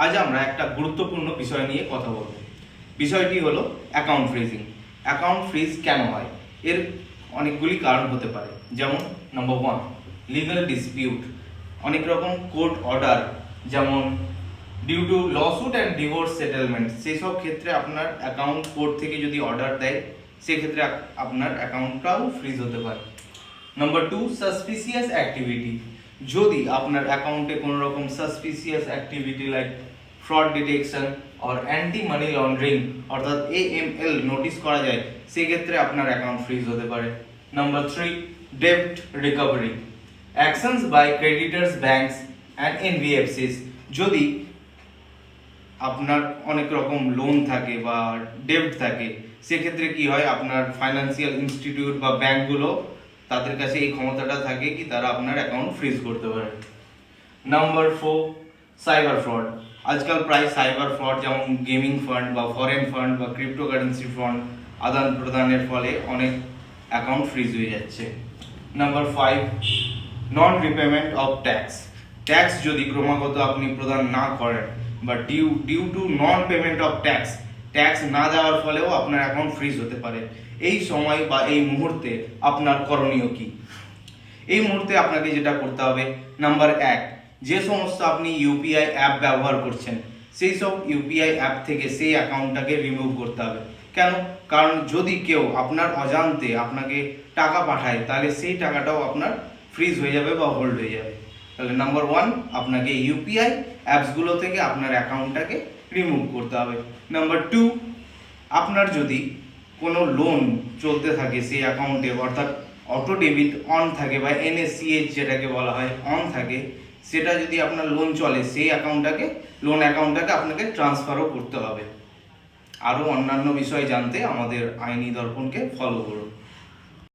আজ আমরা একটা গুরুত্বপূর্ণ বিষয় নিয়ে কথা বলব। বিষয়টি হলো অ্যাকাউন্ট ফ্রিজিং। অ্যাকাউন্ট ফ্রিজ কেন হয়? এর অনেকগুলি কারণ হতে পারে। যেমন নাম্বার 1, লিগ্যাল ডিসপিউট। অনেক রকম কোর্ট অর্ডার, যেমন due to lawsuit and divorce settlement, সেই সব ক্ষেত্রে আপনার অ্যাকাউন্ট কোর্ট থেকে যদি অর্ডার দেয়, সেক্ষেত্রে আপনার অ্যাকাউন্টটাও ফ্রিজ হতে পারে। Number 2, suspicious activity. যদি আপনার অ্যাকাউন্টে কোনো রকম suspicious activity like fraud detection or anti money laundering অর্থাৎ AML নোটিস করা যায়, সেক্ষেত্রে আপনার অ্যাকাউন্ট ফ্রিজ হতে পারে। নাম্বার 3, ডেব্ট recovery actions by creditors, banks and NBFCs। যদি আপনার অনেক রকম লোন থাকে বা ডেব্ট থাকে, সেক্ষেত্রে কি হয়, আপনার ফাইন্যান্সিয়াল ইনস্টিটিউট বা ব্যাংকগুলো তাদের কাছে এই ক্ষমতাটা থাকে কি তারা আপনার অ্যাকাউন্ট ফ্রিজ করতে পারে। Number 4, cyber fraud. আজকাল প্রায় সাইবার ফ্রড, যেমন গেমিং ফান্ড বা ফরেন ফান্ড বা ক্রিপ্টোকারেন্সি ফান্ড আদান প্রদানের ফলে অনেক অ্যাকাউন্ট ফ্রিজ হয়ে যাচ্ছে। Number 5, non repayment of tax. Tax যদি ক্রমাগত আপনি প্রদান না করেন বা due to non payment of tax, tax না দেওয়ার ফলেও আপনার অ্যাকাউন্ট ফ্রিজ হতে পারে। এই সময় বা এই মুহূর্তে আপনার করণীয় কি? এই মুহূর্তে আপনাকে যেটা করতে হবে, নাম্বার 1, যে সমস্ত আপনি ইউপিআই অ্যাপ ব্যবহার করছেন, সেই সব ইউপিআই অ্যাপ থেকে সেই অ্যাকাউন্টটাকে রিমুভ করতে হবে। কেন? কারণ যদি কেউ আপনার অজান্তে আপনাকে টাকা পাঠায়, তাহলে সেই টাকাটাও আপনার ফ্রিজ হয়ে যাবে বা হোল্ড হয়ে যাবে। তাহলে নাম্বার 1, আপনাকে ইউপিআই অ্যাপসগুলো থেকে আপনার অ্যাকাউন্টটাকে রিমুভ করতে হবে। নাম্বার 2, আপনার যদি কোনো লোন চলতে থাকে সেই অ্যাকাউন্টে, অর্থাৎ অটো ডেবিট অন থাকে বা NACH যেটাকে বলা হয় অন থাকে, সেটা যদি আপনার লোন চলে, সেই লোন অ্যাকাউন্টটাকে আপনাকে ট্রান্সফারও করতে হবে। আরও অন্যান্য বিষয় জানতে আমাদের আইনি দর্পণকে ফলো করুন।